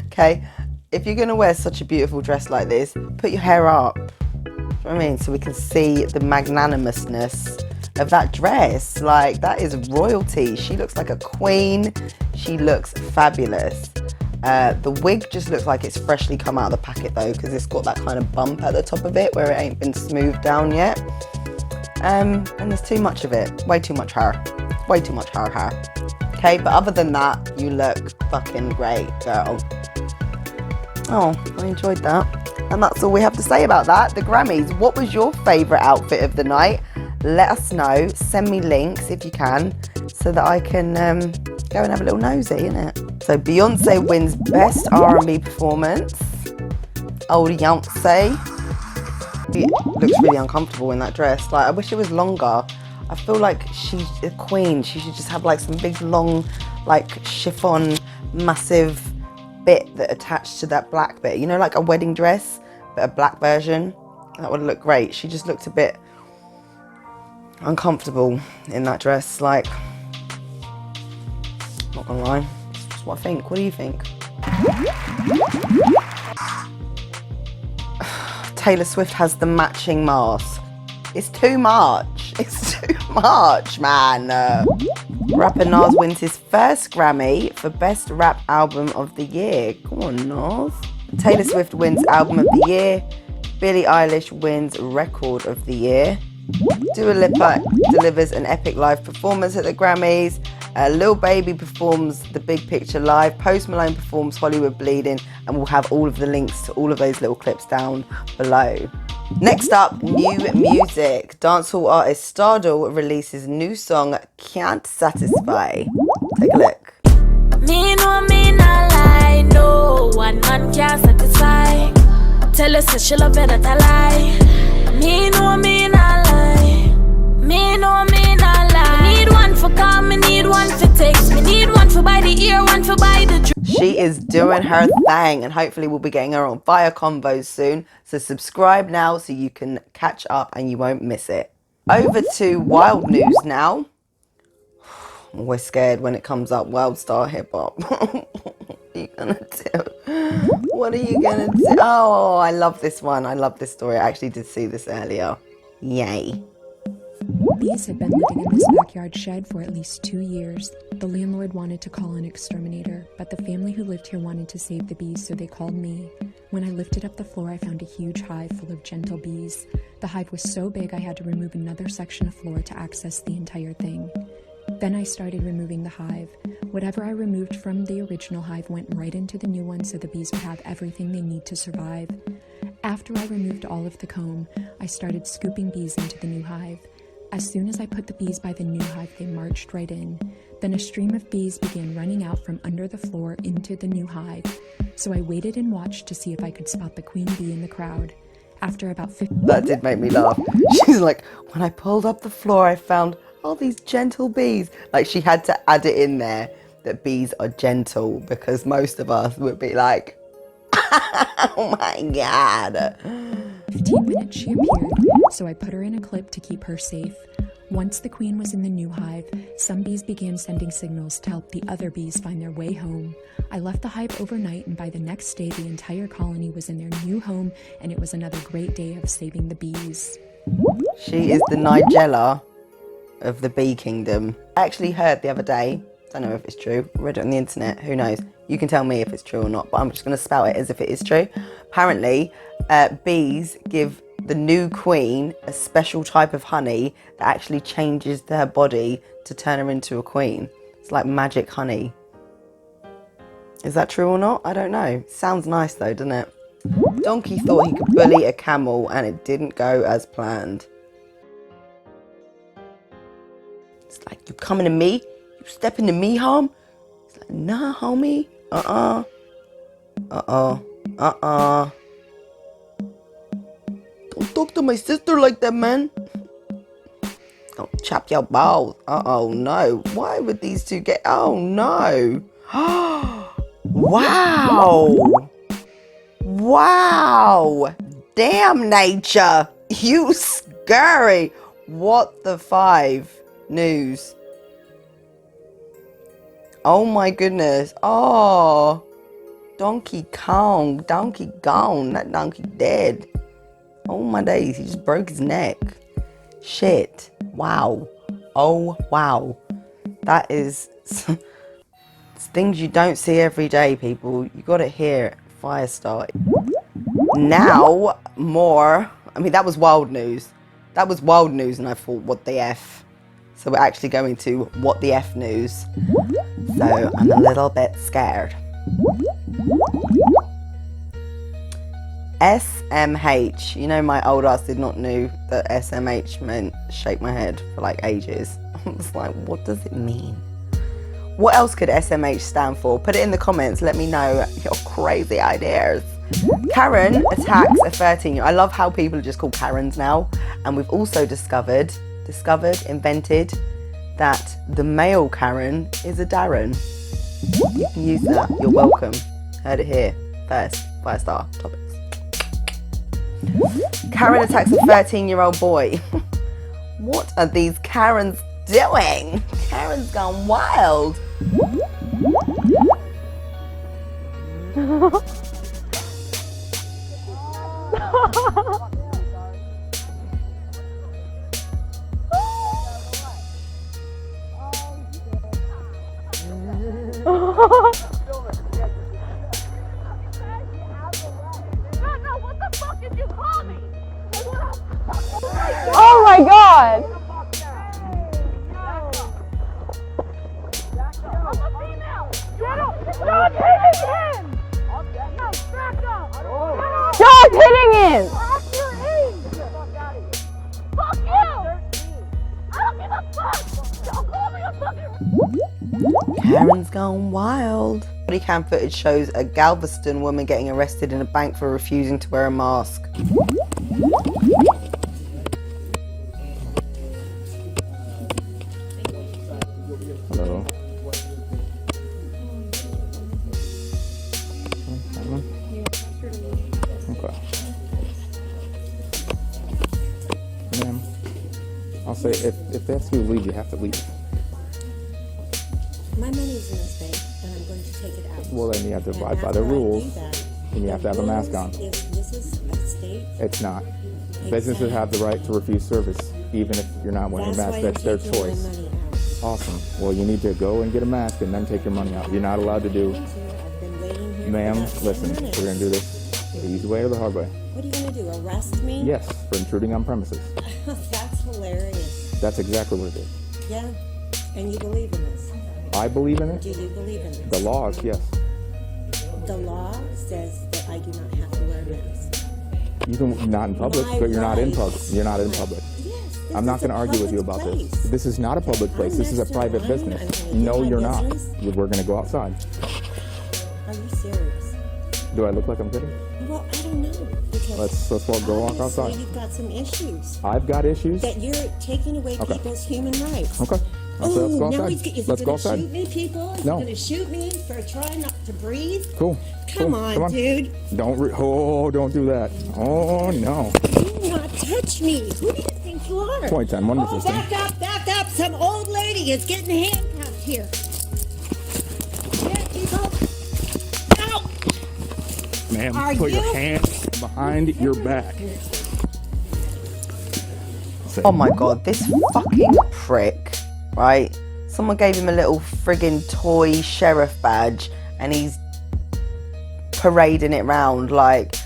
Okay, if you're gonna wear such a beautiful dress like this, put your hair up. You know what I mean? So we can see the magnanimousness of that dress. Like, that is royalty. She looks like a queen. She looks fabulous. The wig just looks like it's freshly come out of the packet though, because it's got that kind of bump at the top of it where it ain't been smoothed down yet. And there's too much of it. Way too much hair. Way too much hair. Okay, but other than that, you look fucking great, girl. Oh, I enjoyed that. And that's all we have to say about that. The Grammys. What was your favourite outfit of the night? Let us know. Send me links if you can, so that I can go and have a little nosy, innit? So Beyonce wins Best R&B Performance. Old Beyonce. She looks really uncomfortable in that dress. Like, I wish it was longer. I feel like she's a queen. She should just have like some big long, like chiffon, massive bit that attached to that black bit. You know, like a wedding dress, but a black version. That would look great. She just looked a bit uncomfortable in that dress. Like, not gonna lie, it's just what I think. What do you think? Taylor Swift has the matching mask. It's too much. It's too much, man. Rapper Nas wins his first Grammy for Best Rap Album of the Year. Come on, Nas. Taylor Swift wins Album of the Year. Billie Eilish wins Record of the Year. Dua Lipa delivers an epic live performance at the Grammys. Lil Baby performs The Big Picture live. Post Malone performs Hollywood Bleeding, and we'll have all of the links to all of those little clips down below. Next up, new music. Dancehall artist starrrdoll releases new song Can't Satisfy. Take a look. Me not lie, no one man can't satisfy. Tell her she love it that I lie. Me not lie. Me not lie. Me need one for call, me need one for text, me need one for buy the ear, one for buy the drink. She is doing her thing, and hopefully we'll be getting her on Fire Combos soon. So subscribe now so you can catch up and you won't miss it. Over to wild news now. I'm always scared when it comes up, Wild Star Hip Hop. What are you gonna do? What are you gonna do? Oh, I love this one. I love this story. I actually did see this earlier. Yay. Bees had been living in this backyard shed for at least 2 years. The landlord wanted to call an exterminator, but the family who lived here wanted to save the bees, so they called me. When I lifted up the floor, I found a huge hive full of gentle bees. The hive was so big I had to remove another section of floor to access the entire thing. Then I started removing the hive. Whatever I removed from the original hive went right into the new one, so the bees would have everything they need to survive. After I removed all of the comb, I started scooping bees into the new hive. As soon as I put the bees by the new hive, they marched right in. Then a stream of bees began running out from under the floor into the new hive. So I waited and watched to see if I could spot the queen bee in the crowd. After about 50... That did make me laugh. She's like, when I pulled up the floor, I found all these gentle bees. Like, she had to add it in there that bees are gentle, because most of us would be like, oh my God. 15 minutes she appeared, so I put her in a clip to keep her safe. Once the queen was in the new hive, some bees began sending signals to help the other bees find their way home. I left the hive overnight, and by the next day, the entire colony was in their new home, and it was another great day of saving the bees. She is the Nigella of the bee kingdom. I actually heard the other day, don't know if it's true, read it on the internet, who knows. You can tell me if it's true or not, but I'm just going to spout it as if it is true. Apparently, bees give the new queen a special type of honey that actually changes her body to turn her into a queen. It's like magic honey. Is that true or not? I don't know. Sounds nice though, doesn't it? Donkey thought he could bully a camel and it didn't go as planned. It's like, you coming to me? You stepping to me, home? It's like, nah, homie. Don't talk to my sister like that, man. Don't chop your balls. No. Why would these two get... Oh, no. Wow. Wow. Damn, nature. You scary. What the 5 news? Oh, my goodness. Oh. Donkey Kong. Donkey gone. That donkey dead. Oh my days, he just broke his neck. Shit. Wow. Oh, wow. That is... It's things you don't see every day, people. You got it here. Firestar. Now, more... I mean, that was wild news. That was wild news, and I thought, what the F? So we're actually going to what the F news. So I'm a little bit scared. SMH. You know, my old ass did not know that SMH meant shake my head for like ages. I was like, what does it mean? What else could SMH stand for? Put it in the comments. Let me know your crazy ideas. Karen attacks a 13-year-old. I love how people are just called Karens now. And we've also invented that the male Karen is a Darren. You can use that. You're welcome. Heard it here first. 5-star topics. Karen attacks a 13-year-old boy. What are these Karens doing? Karen's gone wild. Oh my god! Stop hitting him! Stop hitting him! Fuck you! I don't give a fuck! Don't call me a fucking... Karen's gone wild. Body cam footage shows a Galveston woman getting arrested in a bank for refusing to wear a mask. Hello. Okay. Ma'am, I'll say if they ask you to leave, you have to leave. My money's in this bank, and I'm going to take it out. Well, then you have to abide by the rules, and you have to have a mask on. This is a state. It's not. Businesses have the right to refuse service, even if you're not wearing a mask. That's their choice. Awesome. Well, you need to go and get a mask and then take your money out. You're not allowed to do. Ma'am, listen, we're going to do this the easy way or the hard way. What are you going to do, arrest me? Yes, for intruding on premises. That's hilarious. That's exactly what it is. Yeah, and you believe in this? I believe in it. Do you believe in this? The laws, yes. The law says that I do not have to wear a mask. You can, not in public, but you're not in public. You're not in public. Yes, I'm not going to argue with you about this. This is not a public place. This is a private business. No, you're not. We're going to go outside. Are you serious? Do I look like I'm kidding? Well, I don't know. Because Let's walk outside. you've got some issues. I've got issues. That you're taking away people's human rights. Okay. Let's go outside. Now is he going to shoot me, people? Is he No. going to shoot me for trying not to breathe? Cool. Come on, dude. Don't do that. Oh, no. Do not touch me. Who do you think floor. Point time, one resisting. Back up. Some old lady is getting handcuffed here. Here, people. No. Ma'am, put your hands behind your back. Oh my god, this fucking prick, right? Someone gave him a little friggin' toy sheriff badge and he's parading it round. Like,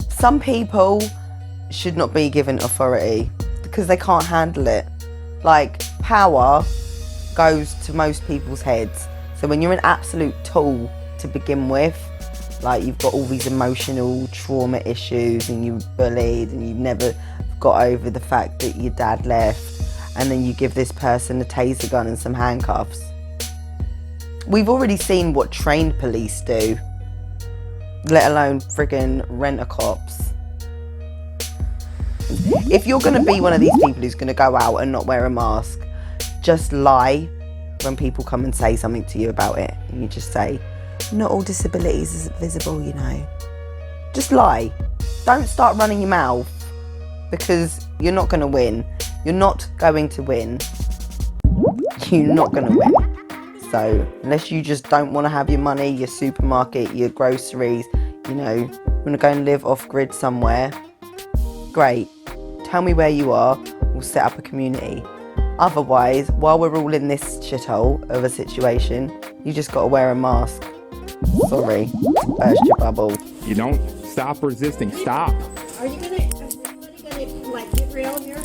some people should not be given authority because they can't handle it. Like, power goes to most people's heads. So when you're an absolute tool to begin with, like you've got all these emotional trauma issues and you're bullied and you've never got over the fact that your dad left, and then you give this person a taser gun and some handcuffs. We've already seen what trained police do, let alone friggin' rent-a-cops. If you're going to be one of these people who's going to go out and not wear a mask, just lie when people come and say something to you about it. And you just say, not all disabilities is visible, you know. Just lie. Don't start running your mouth, because you're not going to win. You're not going to win. You're not going to win. So unless you just don't want to have your money, your supermarket, your groceries, you know, you want to go and live off grid somewhere, great. Tell me where you are, we'll set up a community. Otherwise, while we're all in this shithole of a situation, you just got to wear a mask. Sorry, to burst your bubble. You don't stop resisting. Stop. Are you gonna like get real here?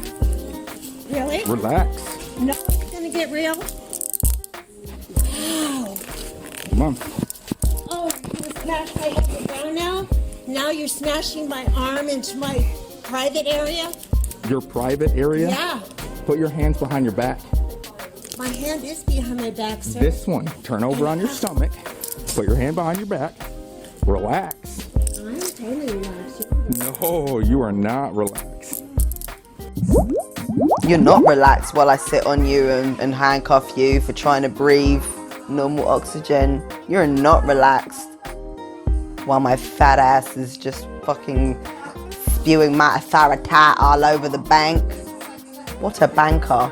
Really? Relax. No, it's gonna get real. Wow. Come on. Oh, you're gonna smash my head down now? Now you're smashing my arm into my private area? Your private area? Yeah. Put your hands behind your back. My hand is behind my back, sir. This one. Turn over on your stomach. Put your hand behind your back. Relax. I'm totally relaxed. No, you are not relaxed. You're not relaxed while I sit on you and handcuff you for trying to breathe normal oxygen. You're not relaxed while my fat ass is just fucking spewing matataratata all over the bank. What a banker.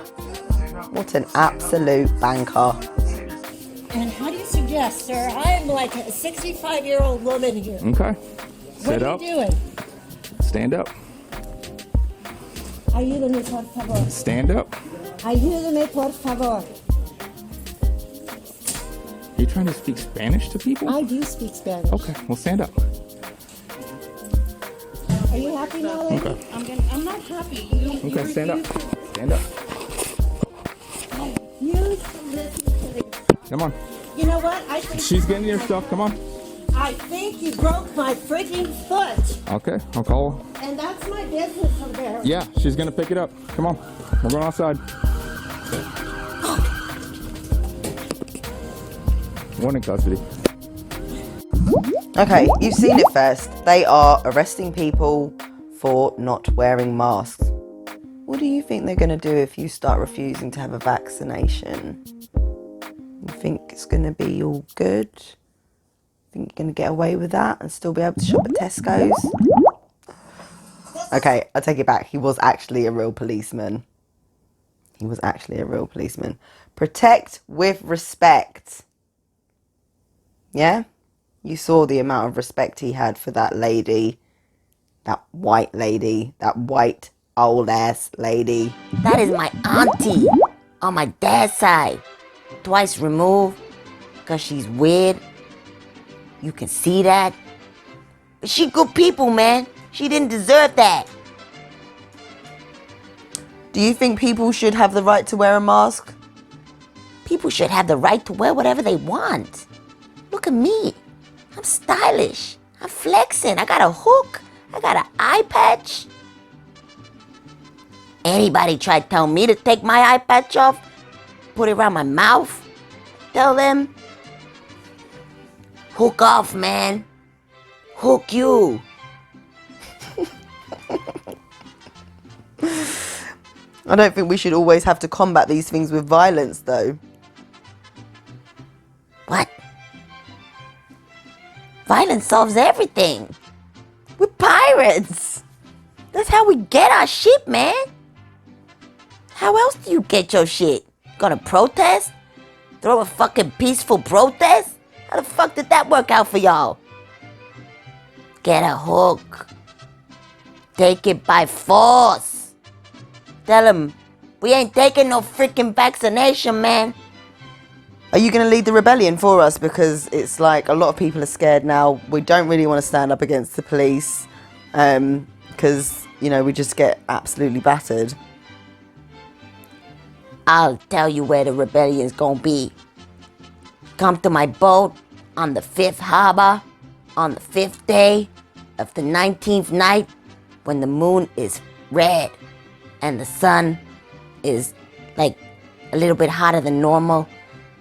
What an absolute banker. And how do you suggest, sir? I am like a 65-year-old woman here. Okay. What Sit are up. you doing? Stand up. Ayúdame, por favor. Stand up. Ayúdame, por favor. You trying to speak Spanish to people? I do speak Spanish. Okay, well stand up. Are you happy now, lady? Okay. I'm not happy. Okay, stand up. Stand up. You listen to the... Come on. You know what? I think She's getting your stuff. Come on. I think you broke my freaking foot. Okay, I'll call her. And that's my business over there. Yeah, she's gonna pick it up. Come on. We're going outside. One in custody. Okay, you've seen it first. They are arresting people for not wearing masks. What do you think they're going to do if you start refusing to have a vaccination? You think it's going to be all good? Think you're going to get away with that and still be able to shop at Tesco's? Okay, I take it back. He was actually a real policeman. He was actually a real policeman. Protect with respect. Yeah? You saw the amount of respect he had for that lady. That white lady. That white old ass lady. That is my auntie on my dad's side. Twice removed because she's weird. You can see that. But she good people, man. She didn't deserve that. Do you think people should have the right to wear a mask? People should have the right to wear whatever they want. Look at me. I'm stylish. I'm flexing. I got a hook. I got an eye patch. Anybody try to tell me to take my eye patch off, put it around my mouth, tell them, hook off, man. Hook you. I don't think we should always have to combat these things with violence, though. What? Violence solves everything. We're pirates. That's how we get our ship, man. How else do you get your shit? Gonna protest? Throw a fucking peaceful protest? How the fuck did that work out for y'all? Get a hook. Take it by force. Tell them, we ain't taking no freaking vaccination, man. Are you going to lead the rebellion for us? Because it's like a lot of people are scared now. We don't really want to stand up against the police because, you know, we just get absolutely battered. I'll tell you where the rebellion's gonna be. Come to my boat on the 5th harbor on the 5th day of the 19th night when the moon is red and the sun is like a little bit hotter than normal.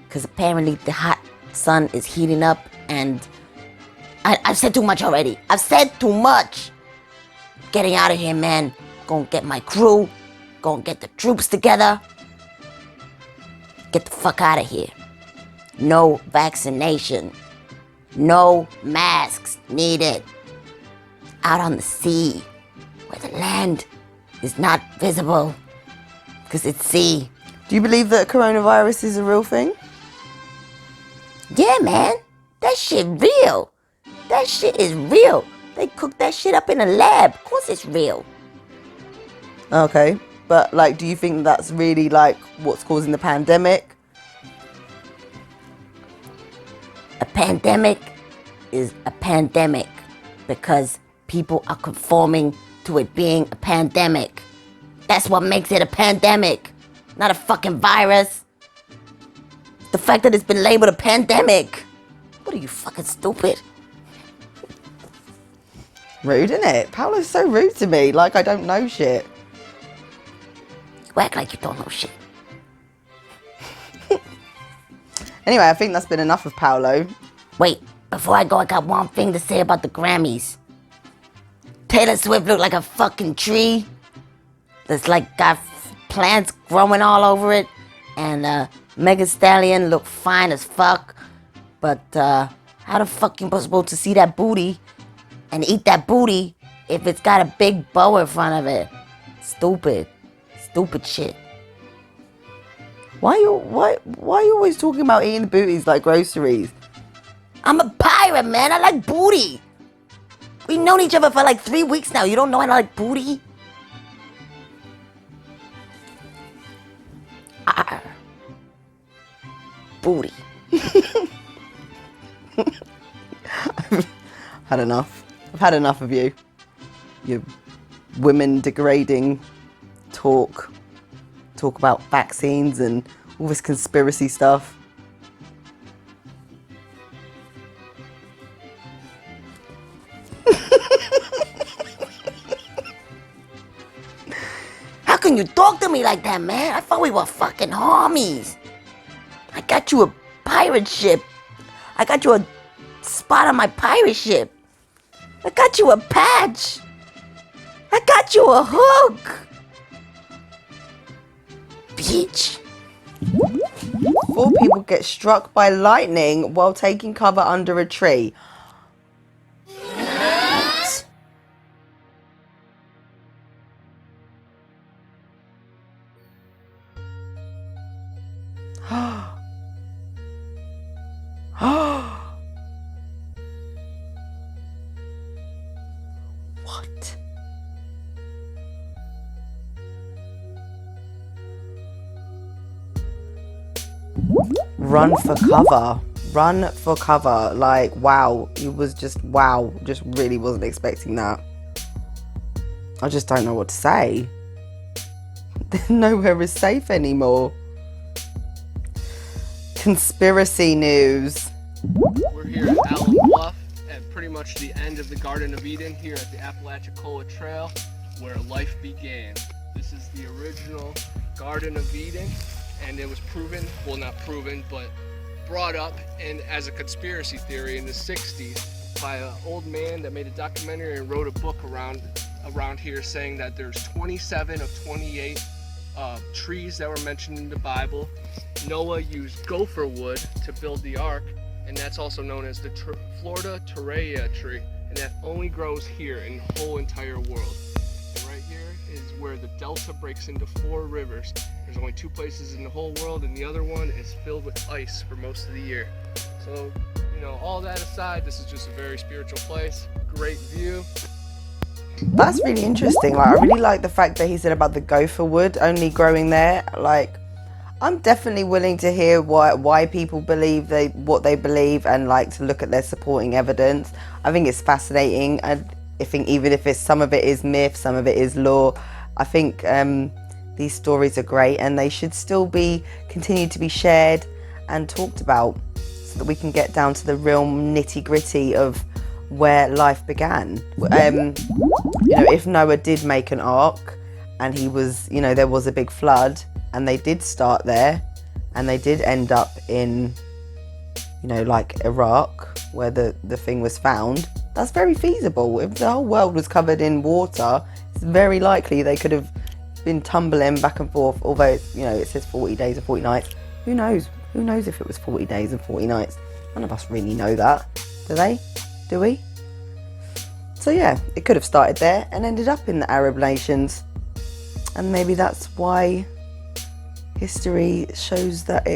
Because apparently the hot sun is heating up and I've said too much already. I've said too much. Getting out of here, man. Gonna get my crew. Gonna get the troops together. Get the fuck out of here. No vaccination. No masks needed. Out on the sea where the land is not visible because it's sea. Do you believe that coronavirus is a real thing? Yeah, man. That shit real. That shit is real. They cooked that shit up in a lab. Of course it's real. Okay. But, like, do you think that's really, like, what's causing the pandemic? A pandemic is a pandemic because people are conforming to it being a pandemic. That's what makes it a pandemic, not a fucking virus. The fact that it's been labeled a pandemic. What are you, fucking stupid? Rude, isn't it? Paolo's so rude to me, like I don't know shit. You act like you don't know shit. Anyway, I think that's been enough of Paolo. Wait, before I go, I got one thing to say about the Grammys. Taylor Swift looked like a fucking tree. That's like got plants growing all over it. And Megan Stallion looked fine as fuck. But how the fuck you supposed to see that booty and eat that booty if it's got a big bow in front of it? Stupid. Stupid shit. Why are you always talking about eating booties like groceries? I'm a pirate, man. I like booty. We've known each other for like 3 weeks now. You don't know I like booty? Booty. I've had enough. I've had enough of you. Your women degrading talk about vaccines and all this conspiracy stuff. How can you talk to me like that, man? I thought we were fucking homies. I got you a pirate ship. I got you a spot on my pirate ship. I got you a patch. I got you a hook. Bitch. 4 people get struck by lightning while taking cover under a tree. What? Run for cover. Run for cover. Like, wow. It was just, wow. Just really wasn't expecting that. I just don't know what to say. Nowhere is safe anymore. Conspiracy news. We're here at Allen Bluff at pretty much the end of the Garden of Eden here at the Apalachicola Trail where life began. This is the original Garden of Eden, and it was proven, well not proven, but brought up and as a conspiracy theory in the 60s by an old man that made a documentary and wrote a book around here saying that there's 27 of 28 trees that were mentioned in the Bible. Noah used gopher wood to build the ark, and that's also known as the Florida Torreya tree, and that only grows here in the whole entire world. And right here is where the delta breaks into 4 rivers. There's only 2 places in the whole world, and the other one is filled with ice for most of the year. So, you know, all that aside, this is just a very spiritual place. Great view. That's really interesting. Like, I really like the fact that he said about the gopher wood only growing there. Like, I'm definitely willing to hear why people believe what they believe, and like to look at their supporting evidence. I think it's fascinating. And I think even if some of it is myth, some of it is lore, I think these stories are great, and they should still be continued to be shared and talked about, so that we can get down to the real nitty gritty of where life began. You know, if Noah did make an ark, and he was, you know, there was a big flood, and they did start there, and they did end up in, you know, like Iraq, where the thing was found, that's very feasible. If the whole world was covered in water, it's very likely they could have been tumbling back and forth, although, you know, it says 40 days and 40 nights. Who knows? Who knows if it was 40 days and 40 nights? None of us really know that, do they? Do we? So yeah, it could have started there and ended up in the Arab nations. And maybe that's why history shows that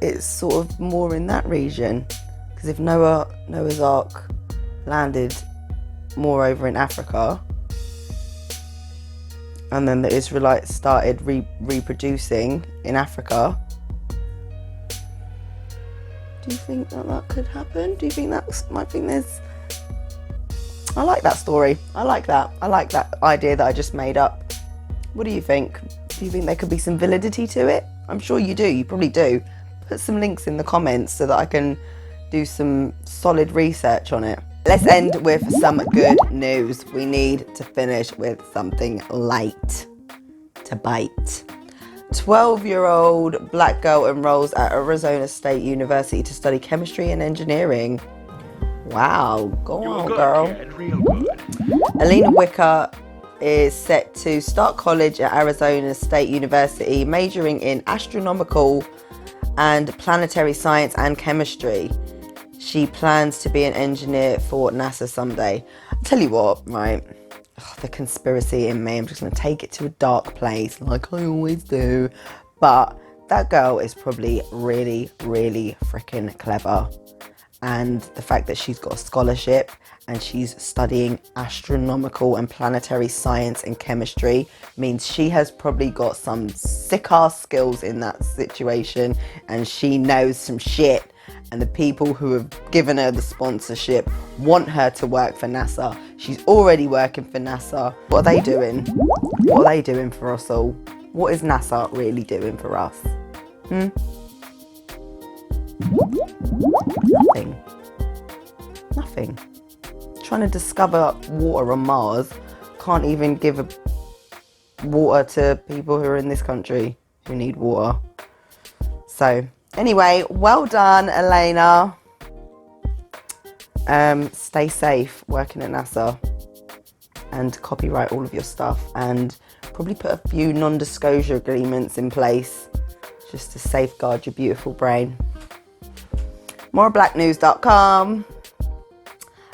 it's sort of more in that region. Because if Noah's Ark landed more over in Africa, and then the Israelites started reproducing in Africa, do you think that could happen? Do you think there's... I like that story. I like that idea that I just made up. What do you think? Do you think there could be some validity to it? I'm sure you do. You probably do. Put some links in the comments so that I can do some solid research on it. Let's end with some good news. We need to finish with something light to bite. 12-year-old black girl enrolls at Arizona State University to study chemistry and engineering. Wow, go on, girl. Alina Wicker is set to start college at Arizona State University, majoring in astronomical and planetary science and chemistry. She plans to be an engineer for NASA someday. I'll tell you what, right? The conspiracy in me, I'm just going to take it to a dark place like I always do. But that girl is probably really, really freaking clever. And the fact that she's got a scholarship and she's studying astronomical and planetary science and chemistry means she has probably got some sick-ass skills in that situation, and she knows some shit. And the people who have given her the sponsorship want her to work for NASA. She's already working for NASA. What are they doing? What are they doing for us all? What is NASA really doing for us? Nothing. Trying to discover water on Mars. Can't even give water to people who are in this country who need water. So anyway, well done, Elena. Stay safe working at NASA, and copyright all of your stuff, and probably put a few non-disclosure agreements in place just to safeguard your beautiful brain. Moreblacknews.com.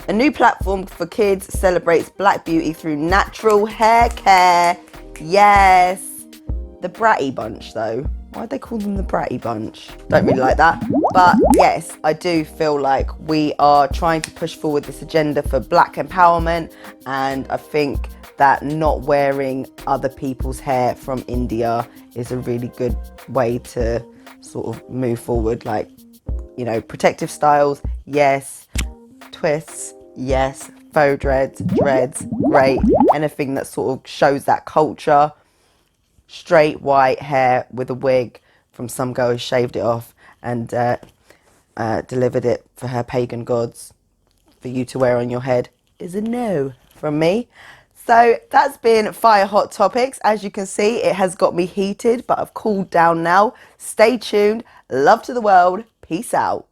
A new platform for kids celebrates black beauty through natural hair care. Yes. The Bratty Bunch, though. Why'd they call them the Bratty Bunch? Don't really like that. But yes, I do feel like we are trying to push forward this agenda for black empowerment. And I think that not wearing other people's hair from India is a really good way to sort of move forward. Like, you know, protective styles, yes. Twists, yes. Faux dreads, great. Anything that sort of shows that culture. Straight white hair with a wig from some girl who shaved it off and delivered it for her pagan gods for you to wear on your head is a no from me. So that's been Fire Hot Topics. As you can see, it has got me heated, but I've cooled down now. Stay tuned. Love to the world. Peace out.